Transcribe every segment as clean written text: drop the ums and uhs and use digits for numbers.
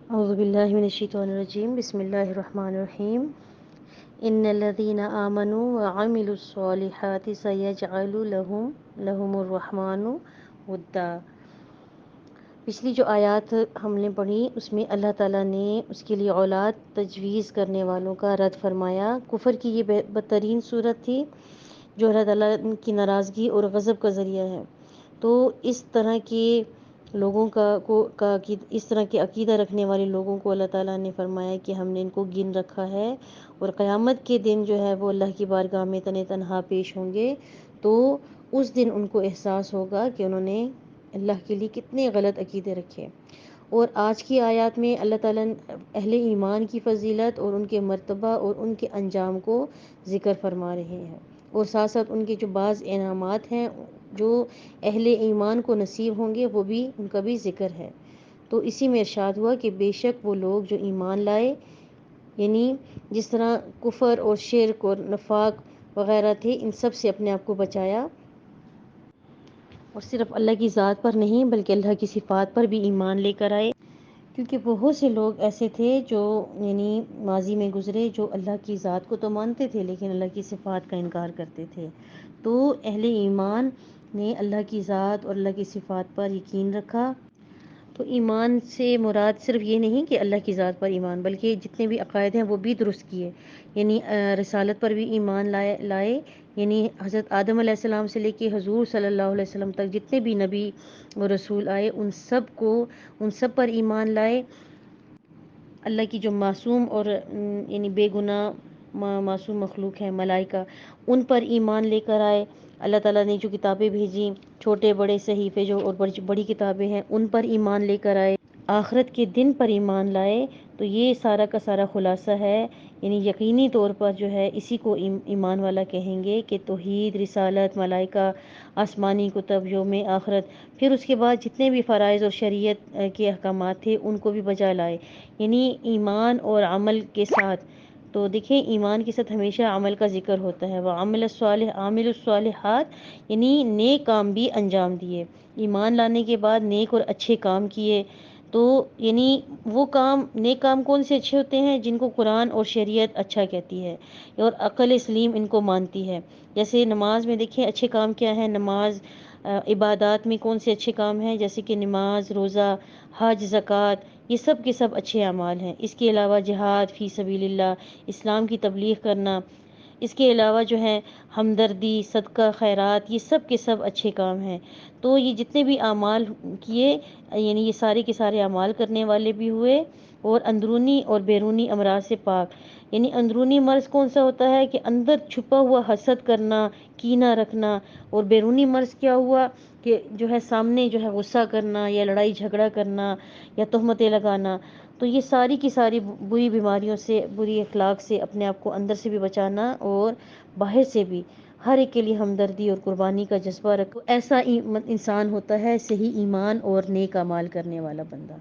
اعوذ باللہ من الشیطان الرجیم، بسم اللہ الرحمن الرحیم۔ ان الذین آمنوا وعملوا الصالحات سیجعل لهم الرحمن ودا۔ پچھلی جو آیات ہم نے پڑھی اس میں اللہ تعالیٰ نے اس کے لیے اولاد تجویز کرنے والوں کا رد فرمایا۔ کفر کی یہ بدترین صورت تھی جو اللہ تعالیٰ کی ناراضگی اور غضب کا ذریعہ ہے۔ تو اس طرح کے لوگوں اس طرح کے عقیدہ رکھنے والے لوگوں کو اللہ تعالیٰ نے فرمایا کہ ہم نے ان کو گن رکھا ہے، اور قیامت کے دن جو ہے وہ اللہ کی بارگاہ میں تنہا پیش ہوں گے، تو اس دن ان کو احساس ہوگا کہ انہوں نے اللہ کے لیے کتنے غلط عقیدے رکھے۔ اور آج کی آیات میں اللہ تعالیٰ اہل ایمان کی فضیلت اور ان کے مرتبہ اور ان کے انجام کو ذکر فرما رہے ہیں، اور ساتھ ساتھ ان کے جو بعض انعامات ہیں جو اہل ایمان کو نصیب ہوں گے وہ بھی ان کا بھی ذکر ہے۔ تو اسی میں ارشاد ہوا کہ بے شک وہ لوگ جو ایمان لائے، یعنی جس طرح کفر اور شرک اور نفاق وغیرہ تھے، ان سب سے اپنے آپ کو بچایا، اور صرف اللہ کی ذات پر نہیں بلکہ اللہ کی صفات پر بھی ایمان لے کر آئے، کیونکہ بہت سے لوگ ایسے تھے جو یعنی ماضی میں گزرے جو اللہ کی ذات کو تو مانتے تھے لیکن اللہ کی صفات کا انکار کرتے تھے۔ تو اہل ایمان نے اللہ کی ذات اور اللہ کی صفات پر یقین رکھا۔ تو ایمان سے مراد صرف یہ نہیں کہ اللہ کی ذات پر ایمان، بلکہ جتنے بھی عقائد ہیں وہ بھی درست کیے، یعنی رسالت پر بھی ایمان لائے، یعنی حضرت آدم علیہ السلام سے لے کے حضور صلی اللہ علیہ وسلم تک جتنے بھی نبی اور رسول آئے ان سب پر ایمان لائے۔ اللہ کی جو معصوم اور یعنی بے گناہ معصوم مخلوق ہیں ملائکہ، ان پر ایمان لے کر آئے۔ اللہ تعالیٰ نے جو کتابیں بھیجی، چھوٹے بڑے صحیفے جو اور بڑی کتابیں ہیں، ان پر ایمان لے کر آئے، آخرت کے دن پر ایمان لائے۔ تو یہ سارا کا سارا خلاصہ ہے، یعنی یقینی طور پر جو ہے اسی کو ایمان والا کہیں گے کہ توحید، رسالت، ملائکہ، آسمانی کتب، یوم آخرت، پھر اس کے بعد جتنے بھی فرائض اور شریعت کے احکامات تھے ان کو بھی بجا لائے، یعنی ایمان اور عمل کے ساتھ۔ تو دیکھیں ایمان کے ساتھ ہمیشہ عمل کا ذکر ہوتا ہے، عامل الصالحات، یعنی نیک کام بھی انجام دیے۔ ایمان لانے کے بعد نیک اور اچھے کام کیے، تو یعنی وہ نیک کام کون سے اچھے ہوتے ہیں؟ جن کو قرآن اور شریعت اچھا کہتی ہے اور عقل سلیم ان کو مانتی ہے۔ جیسے نماز میں دیکھیں اچھے کام کیا ہیں، نماز، عبادات میں کون سے اچھے کام ہیں، جیسے کہ نماز، روزہ، حج، زکوٰۃ، یہ سب کے سب اچھے اعمال ہیں۔ اس کے علاوہ جہاد فی سبیل اللہ، اسلام کی تبلیغ کرنا، اس کے علاوہ جو ہے ہمدردی، صدقہ، خیرات، یہ سب کے سب اچھے کام ہیں۔ تو یہ جتنے بھی اعمال کیے، یعنی یہ سارے کے سارے اعمال کرنے والے بھی ہوئے، اور اندرونی اور بیرونی امراض سے پاک۔ یعنی اندرونی مرض کون سا ہوتا ہے کہ اندر چھپا ہوا حسد کرنا، کینہ رکھنا، اور بیرونی مرض کیا ہوا کہ جو ہے سامنے جو ہے غصہ کرنا یا لڑائی جھگڑا کرنا یا تہمتیں لگانا۔ تو یہ ساری کی ساری بری بیماریوں سے، بری اخلاق سے اپنے آپ کو اندر سے بھی بچانا اور باہر سے بھی، ہر ایک کے لیے ہمدردی اور قربانی کا جذبہ رکھو، ایسا انسان ہوتا ہے صحیح ایمان اور نیک اعمال کرنے والا بندہ۔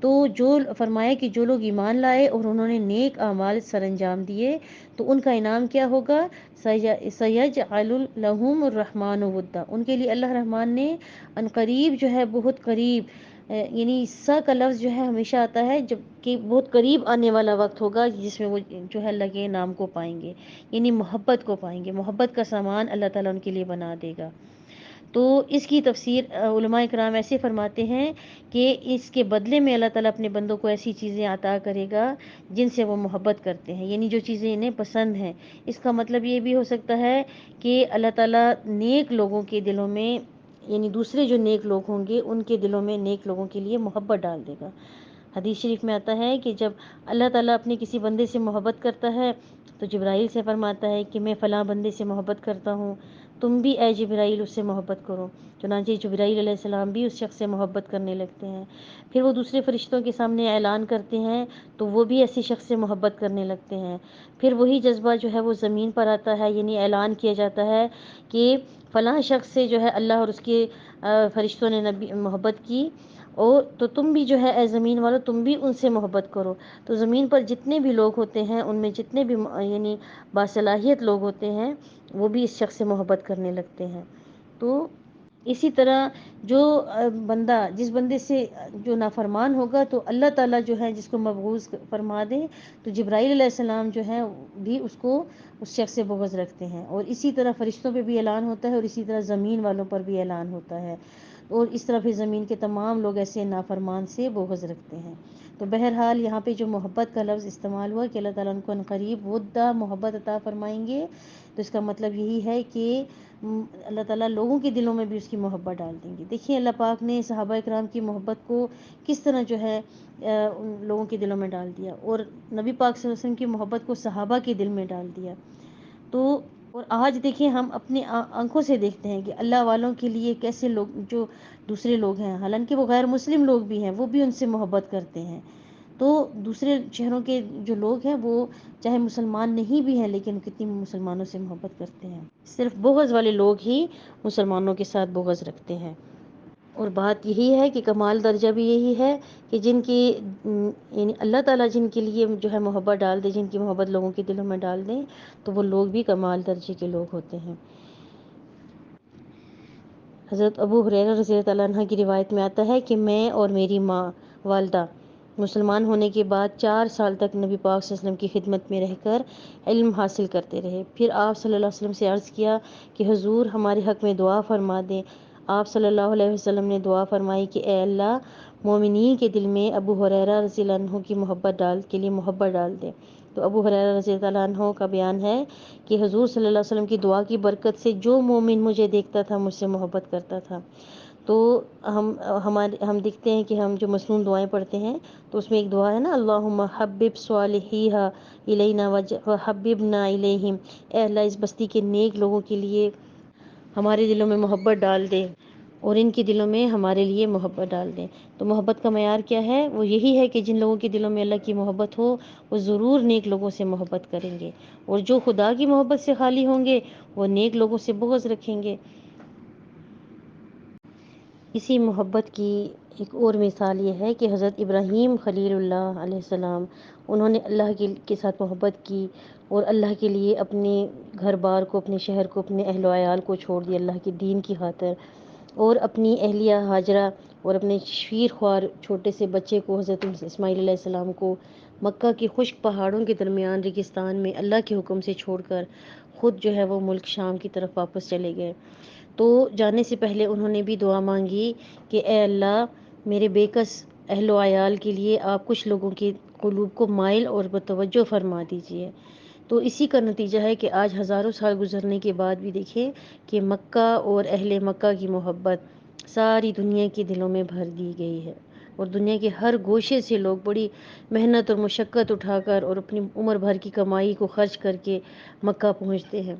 تو جو فرمایا کہ جو لوگ ایمان لائے اور انہوں نے نیک اعمال سر انجام دیے تو ان کا انعام کیا ہوگا؟ سیجعل لهم الرحمن ودا، ان کے لیے اللہ رحمان نے ان قریب جو ہے بہت قریب، یعنی سا کا لفظ جو ہے ہمیشہ آتا ہے جب کہ بہت قریب آنے والا وقت ہوگا جس میں وہ جو ہے اللہ کے نام کو پائیں گے، یعنی محبت کو پائیں گے، محبت کا سامان اللہ تعالیٰ ان کے لیے بنا دے گا۔ تو اس کی تفسیر علماء کرام ایسے فرماتے ہیں کہ اس کے بدلے میں اللہ تعالیٰ اپنے بندوں کو ایسی چیزیں عطا کرے گا جن سے وہ محبت کرتے ہیں، یعنی جو چیزیں انہیں پسند ہیں۔ اس کا مطلب یہ بھی ہو سکتا ہے کہ اللہ تعالیٰ نیک لوگوں کے دلوں میں، یعنی دوسرے جو نیک لوگ ہوں گے ان کے دلوں میں نیک لوگوں کے لیے محبت ڈال دے گا۔ حدیث شریف میں آتا ہے کہ جب اللہ تعالیٰ اپنے کسی بندے سے محبت کرتا ہے تو جبرائیل سے فرماتا ہے کہ میں فلاں بندے سے محبت کرتا ہوں، تم بھی اے جبرائیل اس سے محبت کرو۔ چنانچہ جبرائیل علیہ السلام بھی اس شخص سے محبت کرنے لگتے ہیں، پھر وہ دوسرے فرشتوں کے سامنے اعلان کرتے ہیں تو وہ بھی ایسے شخص سے محبت کرنے لگتے ہیں، پھر وہی جذبہ جو ہے وہ زمین پر آتا ہے، یعنی اعلان کیا جاتا ہے کہ فلاں شخص سے جو ہے اللہ اور اس کے فرشتوں نے محبت کی، اور تو تم بھی جو ہے اے زمین والو تم بھی ان سے محبت کرو۔ تو زمین پر جتنے بھی لوگ ہوتے ہیں ان میں جتنے بھی یعنی باصلاحیت لوگ ہوتے ہیں وہ بھی اس شخص سے محبت کرنے لگتے ہیں۔ تو اسی طرح جو بندہ جس بندے سے جو نافرمان ہوگا تو اللہ تعالیٰ جو ہے جس کو مبغوض فرما دے، تو جبرائیل علیہ السلام جو ہے بھی اس کو اس شخص سے بغض رکھتے ہیں، اور اسی طرح فرشتوں پہ بھی اعلان ہوتا ہے، اور اسی طرح زمین والوں پر بھی اعلان ہوتا ہے، اور اس طرح پھر زمین کے تمام لوگ ایسے نافرمان سے بغض رکھتے ہیں۔ تو بہرحال یہاں پہ جو محبت کا لفظ استعمال ہوا کہ اللہ تعالیٰ ان کو عنقریب ودا محبت عطا فرمائیں گے، تو اس کا مطلب یہی ہے کہ اللہ تعالیٰ لوگوں کے دلوں میں بھی اس کی محبت ڈال دیں گے۔ دیکھیے اللہ پاک نے صحابہ اکرام کی محبت کو کس طرح جو ہے ان لوگوں کے دلوں میں ڈال دیا، اور نبی پاک صلی اللہ علیہ وسلم کی محبت کو صحابہ کے دل میں ڈال دیا۔ تو اور آج دیکھیں ہم اپنی آنکھوں سے دیکھتے ہیں کہ اللہ والوں کے لیے کیسے لوگ جو دوسرے لوگ ہیں، حالانکہ وہ غیر مسلم لوگ بھی ہیں، وہ بھی ان سے محبت کرتے ہیں۔ تو دوسرے شہروں کے جو لوگ ہیں وہ چاہے مسلمان نہیں بھی ہیں لیکن کتنی مسلمانوں سے محبت کرتے ہیں، صرف بغض والے لوگ ہی مسلمانوں کے ساتھ بغض رکھتے ہیں۔ اور بات یہی ہے کہ کمال درجہ بھی یہی ہے کہ جن کی یعنی اللہ تعالیٰ جن کے لیے جو ہے محبت ڈال دے، جن کی محبت لوگوں کے دلوں میں ڈال دیں، تو وہ لوگ بھی کمال درجے کے لوگ ہوتے ہیں۔ حضرت ابو ہریرہ رضی اللہ عنہ کی روایت میں آتا ہے کہ میں اور میری ماں والدہ مسلمان ہونے کے بعد 4 سال تک نبی پاک صلی اللہ علیہ وسلم کی خدمت میں رہ کر علم حاصل کرتے رہے۔ پھر آپ صلی اللہ علیہ وسلم سے عرض کیا کہ حضور ہمارے حق میں دعا فرما دیں۔ آپ صلی اللہ علیہ وسلم نے دعا فرمائی کہ اے اللہ مومنین کے دل میں ابو ہریرہ رضی اللہ عنہ کی محبت ڈال دے۔ تو ابو ہریرہ رضی اللہ عنہ کا بیان ہے کہ حضور صلی اللہ علیہ وسلم کی دعا کی برکت سے جو مومن مجھے دیکھتا تھا مجھ سے محبت کرتا تھا۔ تو ہم دیکھتے ہیں کہ ہم جو مسنون دعائیں پڑھتے ہیں تو اس میں ایک دعا ہے نا، اللہم حبب صالحیہا الینا وحببنا الیہم، اے اللہ اس بستی کے نیک لوگوں کے لیے ہمارے دلوں میں محبت ڈال دے اور ان کے دلوں میں ہمارے لیے محبت ڈال دیں۔ تو محبت کا معیار کیا ہے؟ وہ یہی ہے کہ جن لوگوں کے دلوں میں اللہ کی محبت ہو وہ ضرور نیک لوگوں سے محبت کریں گے، اور جو خدا کی محبت سے خالی ہوں گے وہ نیک لوگوں سے بغض رکھیں گے۔ اسی محبت کی ایک اور مثال یہ ہے کہ حضرت ابراہیم خلیل اللہ علیہ السلام، انہوں نے اللہ کے ساتھ محبت کی اور اللہ کے لیے اپنے گھر بار کو، اپنے شہر کو، اپنے اہل و عیال کو چھوڑ دیا اللہ کے دین کی خاطر، اور اپنی اہلیہ ہاجرہ اور اپنے شیر خوار چھوٹے سے بچے کو حضرت اسماعیل علیہ السلام کو مکہ کے خشک پہاڑوں کے درمیان ریگستان میں اللہ کے حکم سے چھوڑ کر خود جو ہے وہ ملک شام کی طرف واپس چلے گئے۔ تو جانے سے پہلے انہوں نے بھی دعا مانگی کہ اے اللہ میرے بے کس اہل و عیال کے لیے آپ کچھ لوگوں کے قلوب کو مائل اور متوجہ فرما دیجیے۔ تو اسی کا نتیجہ ہے کہ آج ہزاروں سال گزرنے کے بعد بھی دیکھیں کہ مکہ اور اہل مکہ کی محبت ساری دنیا کے دلوں میں بھر دی گئی ہے، اور دنیا کے ہر گوشے سے لوگ بڑی محنت اور مشقت اٹھا کر اور اپنی عمر بھر کی کمائی کو خرچ کر کے مکہ پہنچتے ہیں،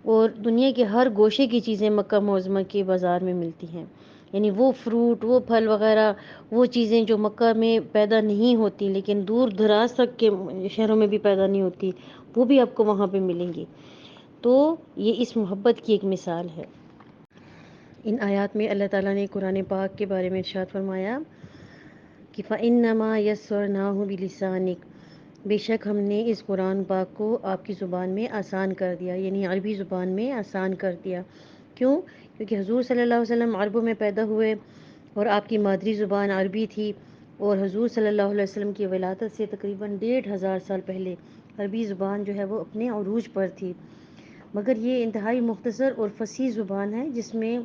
اور دنیا کے ہر گوشے کی چیزیں مکہ معظمہ کے بازار میں ملتی ہیں، یعنی وہ فروٹ، وہ پھل وغیرہ، وہ چیزیں جو مکہ میں پیدا نہیں ہوتی لیکن دور دراز تک کے شہروں میں بھی پیدا نہیں ہوتی، وہ بھی آپ کو وہاں پہ ملیں گی۔ تو یہ اس محبت کی ایک مثال ہے۔ ان آیات میں اللہ تعالیٰ نے قرآن پاک کے بارے میں ارشاد فرمایا کہ فَإِنَّمَا يَسَّرْنَاهُ بِلِسَانِكَ، بے شک ہم نے اس قرآن پاک کو آپ کی زبان میں آسان کر دیا، یعنی عربی زبان میں آسان کر دیا۔ کیوں؟ کیونکہ حضور صلی اللہ علیہ وسلم عربوں میں پیدا ہوئے اور آپ کی مادری زبان عربی تھی، اور حضور صلی اللہ علیہ وسلم کی ولادت سے تقریباً 1500 سال پہلے عربی زبان جو ہے وہ اپنے عروج پر تھی، مگر یہ انتہائی مختصر اور فصیح زبان ہے جس میں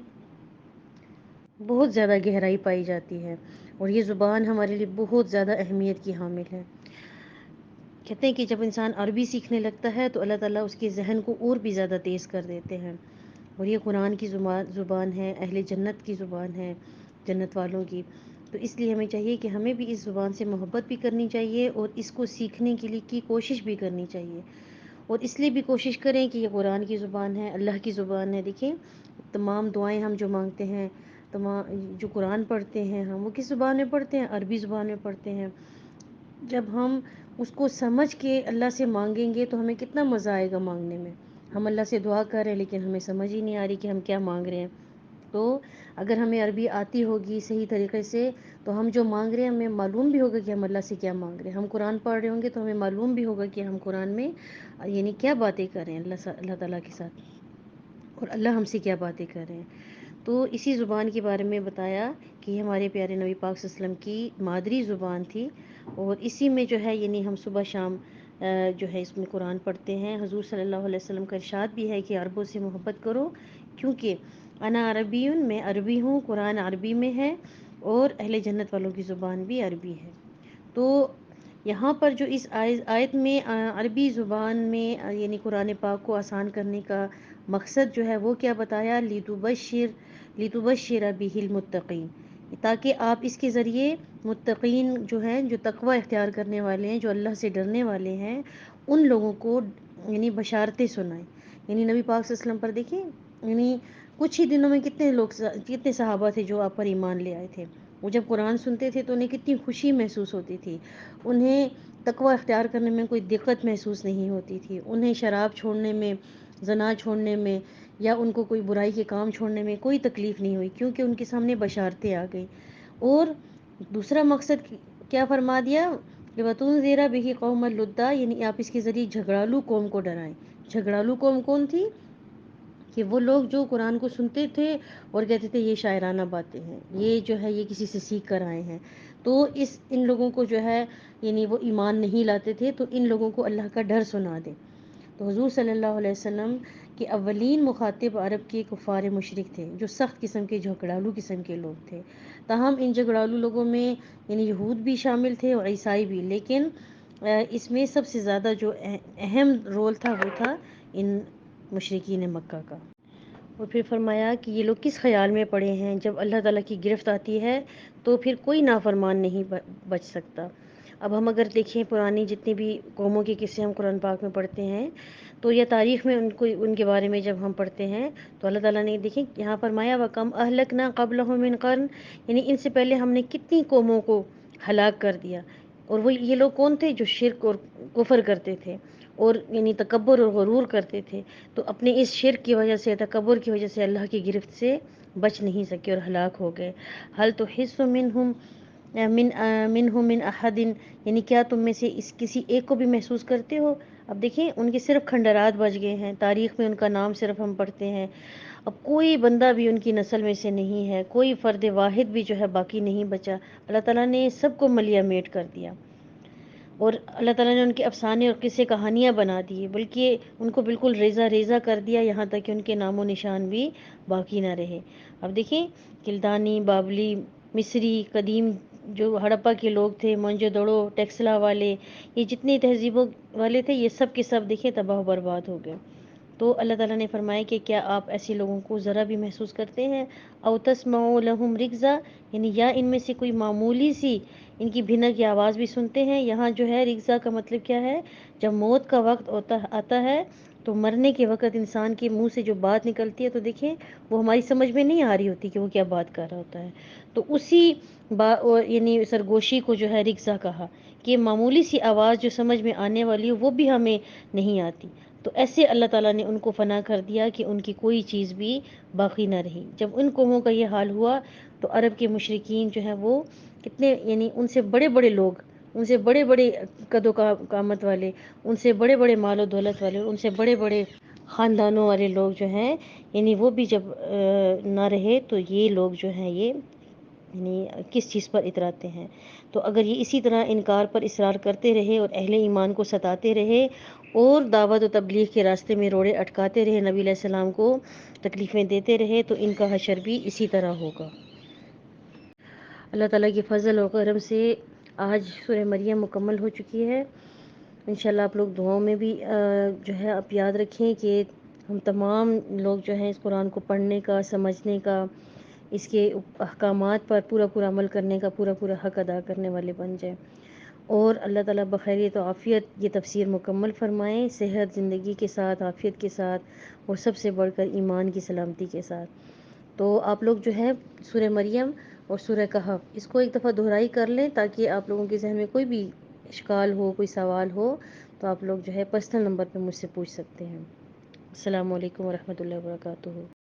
بہت زیادہ گہرائی پائی جاتی ہے، اور یہ زبان ہمارے لیے بہت زیادہ اہمیت کی حامل ہے۔ کہتے ہیں کہ جب انسان عربی سیکھنے لگتا ہے تو اللہ تعالیٰ اس کے ذہن کو اور بھی زیادہ تیز کر دیتے ہیں، اور یہ قرآن کی زبان ہے، اہل جنت کی زبان ہے، جنت والوں کی۔ تو اس لیے ہمیں چاہیے کہ ہمیں بھی اس زبان سے محبت بھی کرنی چاہیے اور اس کو سیکھنے کے لیے کی کوشش بھی کرنی چاہیے، اور اس لیے بھی کوشش کریں کہ یہ قرآن کی زبان ہے، اللہ کی زبان ہے۔ دیکھیں تمام دعائیں ہم جو مانگتے ہیں، جو قرآن پڑھتے ہیں ہم وہ کس زبان میں پڑھتے ہیں؟ عربی زبان میں پڑھتے ہیں۔ جب ہم اس کو سمجھ کے اللہ سے مانگیں گے تو ہمیں کتنا مزہ آئے گا مانگنے میں۔ ہم اللہ سے دعا کر رہے ہیں لیکن ہمیں سمجھ ہی نہیں آ رہی کہ ہم کیا مانگ رہے ہیں۔ تو اگر ہمیں عربی آتی ہوگی صحیح طریقے سے تو ہم جو مانگ رہے ہیں ہمیں معلوم بھی ہوگا کہ ہم اللہ سے کیا مانگ رہے ہیں۔ ہم قرآن پڑھ رہے ہوں گے تو ہمیں معلوم بھی ہوگا کہ ہم قرآن میں کیا باتیں کر رہے ہیں اللہ تعالیٰ کے ساتھ، اور اللہ ہم سے کیا باتیں کر رہے ہیں۔ تو اسی زبان کے بارے میں بتایا کہ یہ ہمارے پیارے نبی پاک صلی اللہ علیہ وسلم کی مادری زبان تھی، اور اسی میں جو ہے یعنی ہم صبح شام جو ہے اس میں قرآن پڑھتے ہیں۔ حضور صلی اللہ علیہ وسلم کا ارشاد بھی ہے کہ عربوں سے محبت کرو، کیونککہ انا عربی، میں عربی ہوں، قرآن عربی میں ہے، اور اہل جنت والوں کی زبان بھی عربی ہے۔ تو یہاں پر جو اس آیت میں عربی زبان میں یعنی قرآن پاک کو آسان کرنے کا مقصد جو ہے وہ کیا بتایا، لِتُبَشِّرَ بِهِ الْمُتَّقِينَ، تاکہ آپ اس کے ذریعے متقین جو ہیں، جو تقوی اختیار کرنے والے ہیں، جو اللہ سے ڈرنے والے ہیں، ان لوگوں کو یعنی بشارتیں سنائیں۔ یعنی نبی پاک صلی اللہ علیہ وسلم پر دیکھیں، یعنی کچھ ہی دنوں میں کتنے صحابہ تھے جو آپ پر ایمان لے آئے تھے۔ وہ جب قرآن سنتے تھے تو انہیں کتنی خوشی محسوس ہوتی تھی، انہیں تقوی اختیار کرنے میں کوئی دقت محسوس نہیں ہوتی تھی، انہیں شراب چھوڑنے میں، زنا چھوڑنے میں، یا ان کو کوئی برائی کے کام چھوڑنے میں کوئی تکلیف نہیں ہوئی، کیونکہ ان کے سامنے بشارتیں آ گئیں۔ اور دوسرا مقصد کیا فرما دیا کہ وَتُنذِرَ بِهِ قَوْمًا لُدًّا، یعنی آپ اس کے ذریعے جھگڑالو قوم کو ڈرائیں۔ جھگڑالو قوم کون تھی؟ کہ وہ لوگ جو قرآن کو سنتے تھے اور کہتے تھے یہ شاعرانہ باتیں ہیں، یہ جو ہے یہ کسی سے سیکھ کر آئے ہیں، تو ان لوگوں کو جو ہے یعنی وہ ایمان نہیں لاتے تھے، تو ان لوگوں کو اللہ کا ڈر سنا دے۔ تو حضور صلی اللہ علیہ وسلم کے اولین مخاطب عرب کے کفار مشرک تھے، جو سخت قسم کے جھگڑالو قسم کے لوگ تھے۔ تاہم ان جھگڑالو لوگوں میں یعنی یہود بھی شامل تھے اور عیسائی بھی، لیکن اس میں سب سے زیادہ جو اہم رول تھا وہ تھا ان مشرکین مکہ کا۔ اور پھر فرمایا کہ یہ لوگ کس خیال میں پڑے ہیں، جب اللہ تعالیٰ کی گرفت آتی ہے تو پھر کوئی نافرمان نہیں بچ سکتا۔ اب ہم اگر دیکھیں پرانی جتنی بھی قوموں کے قصے ہم قرآن پاک میں پڑھتے ہیں، تو یا تاریخ میں ان کے بارے میں جب ہم پڑھتے ہیں تو اللہ تعالیٰ نے دیکھیں یہاں فرمایا وَكَمْ أَهْلَكْنَا قَبْلَهُم مِّن قَرْنٍ، یعنی ان سے پہلے ہم نے کتنی قوموں کو ہلاک کر دیا۔ اور وہ یہ لوگ کون تھے؟ جو شرک اور کفر کرتے تھے، اور یعنی تکبر اور غرور کرتے تھے، تو اپنے اس شرک کی وجہ سے، تکبر کی وجہ سے اللہ کی گرفت سے بچ نہیں سکے اور ہلاک ہو گئے۔ حل تحس منہم من احد، یعنی کیا تم میں سے کسی ایک کو بھی محسوس کرتے ہو؟ اب دیکھیں ان کے صرف کھنڈرات بچ گئے ہیں، تاریخ میں ان کا نام صرف ہم پڑھتے ہیں، اب کوئی بندہ بھی ان کی نسل میں سے نہیں ہے، کوئی فرد واحد بھی جو ہے باقی نہیں بچا۔ اللہ تعالیٰ نے سب کو ملیا میٹ کر دیا، اور اللہ تعالیٰ نے ان کے افسانے اور قصے کہانیاں بنا دی، بلکہ ان کو بالکل ریزہ ریزہ کر دیا، یہاں تک کہ ان کے نام و نشان بھی باقی نہ رہے۔ اب دیکھیں کلدانی، بابلی، مصری، قدیم جو ہڑپا کے لوگ تھے، موئنجو دڑو، ٹیکسلا والے، یہ جتنے تہذیبوں والے تھے یہ سب کے سب دیکھیں تباہ و برباد ہو گئے۔ تو اللہ تعالیٰ نے فرمایا کہ کیا آپ ایسے لوگوں کو ذرا بھی محسوس کرتے ہیں؟ او تسمعوا لهم رکزا، یعنی یا ان میں سے کوئی معمولی سی ان کی بھنک کی آواز بھی سنتے ہیں۔ یہاں جو ہے رکزا کا مطلب کیا ہے؟ جب موت کا وقت آتا ہے تو مرنے کے وقت انسان کے منہ سے جو بات نکلتی ہے تو دیکھیں وہ ہماری سمجھ میں نہیں آ رہی ہوتی کہ وہ کیا بات کر رہا ہوتا ہے، تو اسی یعنی سرگوشی کو جو ہے رکزا کہا، کہ معمولی سی آواز جو سمجھ میں آنے والی ہو وہ بھی ہمیں نہیں آتی۔ تو ایسے اللہ تعالیٰ نے ان کو فنا کر دیا کہ ان کی کوئی چیز بھی باقی نہ رہی۔ جب ان قوموں کا یہ حال ہوا تو عرب کے مشرکین جو ہیں وہ کتنے یعنی ان سے بڑے بڑے لوگ، ان سے بڑے بڑے قد و قامت والے، ان سے بڑے بڑے مال و دولت والے، ان سے بڑے بڑے خاندانوں والے لوگ جو ہیں، یعنی وہ بھی جب نہ رہے تو یہ لوگ جو ہیں یہ یعنی کس چیز پر اتراتے ہیں۔ تو اگر یہ اسی طرح انکار پر اصرار کرتے رہے اور اہل ایمان کو ستاتے رہے اور دعوت و تبلیغ کے راستے میں روڑے اٹکاتے رہے، نبی علیہ السلام کو تکلیفیں دیتے رہے، تو ان کا حشر بھی اسی طرح ہوگا۔ اللہ تعالیٰ کے فضل و کرم سے آج سورہ مریم مکمل ہو چکی ہے۔ انشاءاللہ آپ لوگ دعاؤں میں بھی جو ہے آپ یاد رکھیں کہ ہم تمام لوگ جو ہیں اس قرآن کو پڑھنے کا، سمجھنے کا، اس کے احکامات پر پورا پورا عمل کرنے کا پورا پورا حق ادا کرنے والے بن جائیں، اور اللہ تعالیٰ بخیریت و عافیت یہ تفسیر مکمل فرمائیں، صحت زندگی کے ساتھ، عافیت کے ساتھ، اور سب سے بڑھ کر ایمان کی سلامتی کے ساتھ۔ تو آپ لوگ جو ہے سورہ مریم اور سورہ کہف اس کو ایک دفعہ دہرائی کر لیں، تاکہ آپ لوگوں کے ذہن میں کوئی بھی اشکال ہو، کوئی سوال ہو تو آپ لوگ جو ہے پرسنل نمبر پہ مجھ سے پوچھ سکتے ہیں۔ السلام علیکم ورحمۃ اللہ وبرکاتہ۔